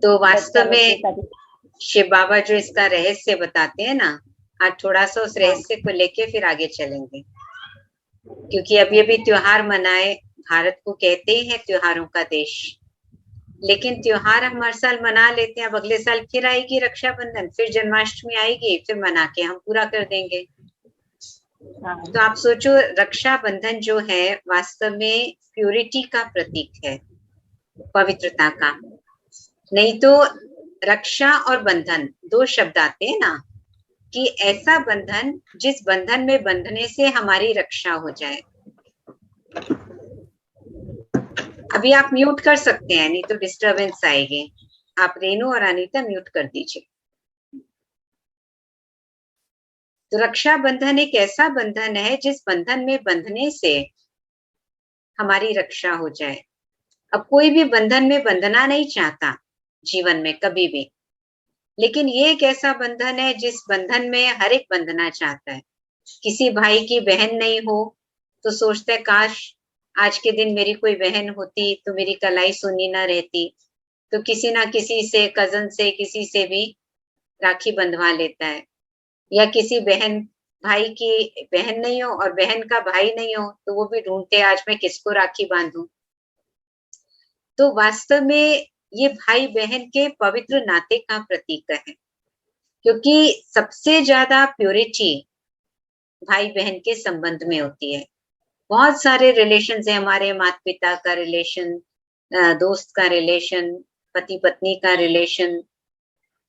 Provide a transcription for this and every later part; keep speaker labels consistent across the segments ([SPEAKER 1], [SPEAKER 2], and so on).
[SPEAKER 1] तो वास्तव
[SPEAKER 2] बच्चा
[SPEAKER 1] में शिव बाबा जो इसका रहस्य बताते हैं ना, आज थोड़ा सा उस रहस्य को लेके फिर आगे चलेंगे, क्योंकि अभी अभी त्योहार मनाए। भारत को कहते ही है त्योहारों का देश, लेकिन त्योहार हम हर साल मना लेते हैं। अब अगले साल फिर आएगी रक्षाबंधन, फिर जन्माष्टमी आएगी, फिर मना के हम पूरा कर देंगे। तो आप सोचो, रक्षाबंधन जो है वास्तव में प्योरिटी का प्रतीक है, पवित्रता का। नहीं तो रक्षा और बंधन दो शब्द आते हैं ना, कि ऐसा बंधन जिस बंधन में बंधने से हमारी रक्षा हो जाए। अभी आप म्यूट कर सकते हैं, नहीं तो डिस्टरबेंस आएगी। आप रेनू और अनीता म्यूट कर दीजिए। तो रक्षाबंधन एक ऐसा बंधन है जिस बंधन में बंधने से हमारी रक्षा हो जाए। अब कोई भी बंधन में बंधना नहीं चाहता जीवन में कभी भी, लेकिन ये एक ऐसा बंधन है जिस बंधन में हर एक बंधना चाहता है। किसी भाई की बहन नहीं हो तो सोचता है काश आज के दिन मेरी कोई बहन होती तो मेरी कलाई सुनी ना रहती। तो किसी ना किसी से, कजन से, किसी से भी राखी बंधवा लेता है। या किसी बहन, भाई की बहन नहीं हो और बहन का भाई नहीं हो तो वो भी ढूंढते आज मैं किसको राखी बांधूं। तो वास्तव में ये भाई बहन के पवित्र नाते का प्रतीक है, क्योंकि सबसे ज्यादा प्योरिटी भाई बहन के संबंध में होती है। बहुत सारे रिलेशन है हमारे, माता पिता का रिलेशन, दोस्त का रिलेशन, पति पत्नी का रिलेशन,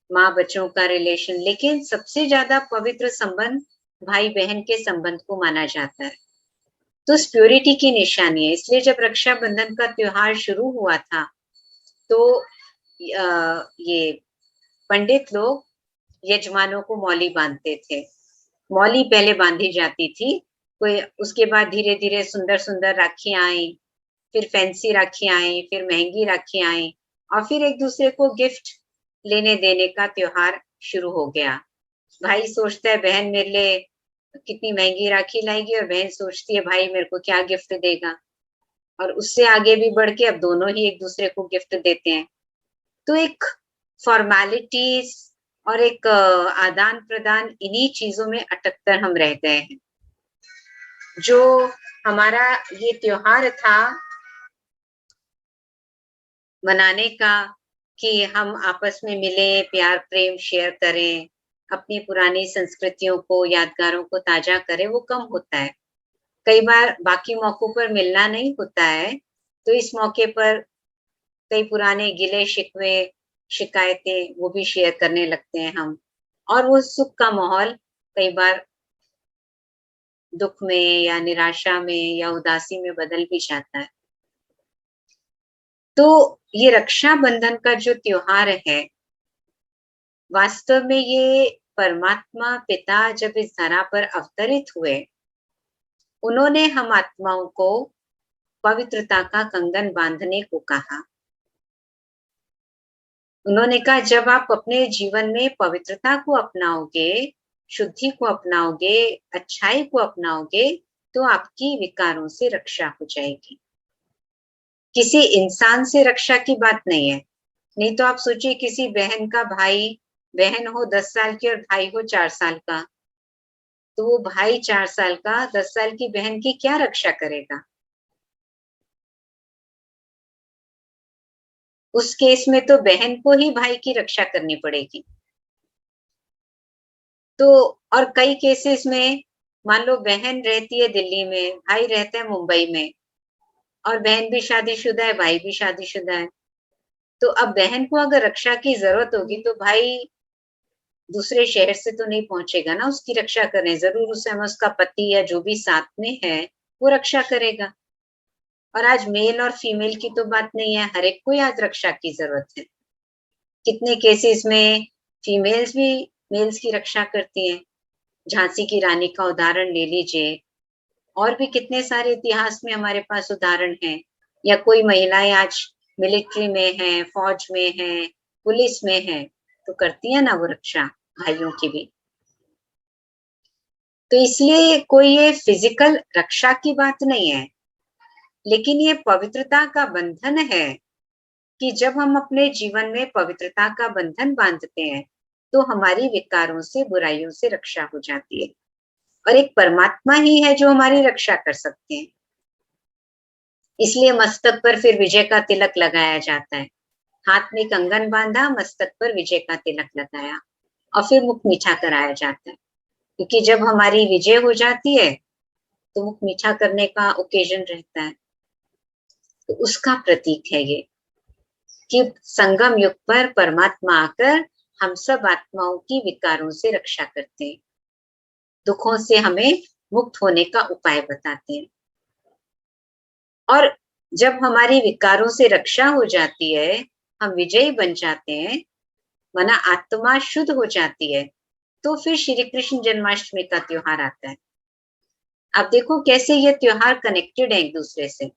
[SPEAKER 1] माँ बच्चों का रिलेशन, लेकिन सबसे ज्यादा पवित्र संबंध भाई बहन के संबंध को माना जाता है। तो उस प्योरिटी की निशानी है। इसलिए जब रक्षाबंधन का त्योहार शुरू हुआ था तो ये पंडित लोग यजमानों को मौली बांधते थे। मौली पहले बांधी जाती थी, कोई उसके बाद धीरे धीरे सुंदर सुंदर राखियां आई, फिर फैंसी राखियां आई, फिर महंगी राखियां आई, और फिर एक दूसरे को गिफ्ट लेने देने का त्योहार शुरू हो गया। भाई सोचता है बहन मेरे लिए कितनी महंगी राखी लाएगी, और बहन सोचती है भाई मेरे को क्या गिफ्ट देगा, और उससे आगे भी बढ़ के अब दोनों ही एक दूसरे को गिफ्ट देते हैं। तो एक फॉर्मेलिटीज और एक आदान प्रदान, इन्हीं चीजों में अटक कर हम रह गए हैं। जो हमारा ये त्योहार था मनाने का, कि हम आपस में मिले, प्यार प्रेम शेयर करें, अपनी पुरानी संस्कृतियों को, यादगारों को ताजा करें, वो कम होता है। कई बार बाकी मौकों पर मिलना नहीं होता है, तो इस मौके पर कई पुराने गिले शिकवे, शिकायतें वो भी शेयर करने लगते हैं हम, और वो सुख का माहौल कई बार दुख में या निराशा में या उदासी में बदल भी जाता है। तो ये रक्षाबंधन का जो त्योहार है, वास्तव में ये परमात्मा पिता जब इस धरा पर अवतरित हुए, उन्होंने हम आत्माओं को पवित्रता का कंगन बांधने को कहा। उन्होंने कहा जब आप अपने जीवन में पवित्रता को अपनाओगे, शुद्धि को अपनाओगे, अच्छाई को अपनाओगे, तो आपकी विकारों से रक्षा हो जाएगी। किसी इंसान से रक्षा की बात नहीं है। नहीं तो आप सोचिए किसी बहन का भाई, बहन हो 10 साल की और भाई हो 4 साल का, तो वो भाई 4 साल का 10 साल की बहन की क्या रक्षा करेगा? उस केस में तो बहन को ही भाई की रक्षा करनी पड़ेगी। तो और कई केसेस में मान लो बहन रहती है दिल्ली में, भाई रहता है मुंबई में, और बहन भी शादीशुदा है, भाई भी शादीशुदा है। तो अब बहन को अगर रक्षा की जरूरत होगी तो भाई दूसरे शहर से तो नहीं पहुंचेगा ना उसकी रक्षा करने, जरूर उस समय उसका पति या जो भी साथ में है वो रक्षा करेगा। और आज मेल और फीमेल की तो बात नहीं है, हर एक को आज रक्षा की जरूरत है। कितने केसेस में फीमेल्स भी मेल्स की रक्षा करती हैं। झांसी की रानी का उदाहरण ले लीजिए, और भी कितने सारे इतिहास में हमारे पास उदाहरण हैं। या कोई महिलाएं आज मिलिट्री में है, फौज में है, पुलिस में है, तो करती है ना वो रक्षा भाइयों की भी। तो इसलिए कोई ये फिजिकल रक्षा की बात नहीं है, लेकिन ये पवित्रता का बंधन है कि जब हम अपने जीवन में पवित्रता का बंधन बांधते हैं, तो हमारी विकारों से, बुराइयों से रक्षा हो जाती है और एक परमात्मा ही है जो हमारी रक्षा कर सकते हैं। इसलिए मस्तक पर फिर विजय का तिलक लगाया जाता है। हाथ में कंगन बांधा, मस्तक पर विजय का तिलक लगाया और फिर मुख मीठा कराया जाता है, क्योंकि जब हमारी विजय हो जाती है तो मुख मीठा करने का ओकेजन रहता है। तो उसका प्रतीक है ये कि संगम युग पर परमात्मा आकर हम सब आत्माओं की विकारों से रक्षा करते हैं, दुखों से हमें मुक्त होने का उपाय बताते हैं। और जब हमारी विकारों से रक्षा हो जाती है, हम विजयी बन जाते हैं, माना आत्मा शुद्ध हो जाती है, तो फिर श्री कृष्ण जन्माष्टमी का त्योहार आता है। आप देखो कैसे ये त्योहार कनेक्टेड है एक दूसरे से।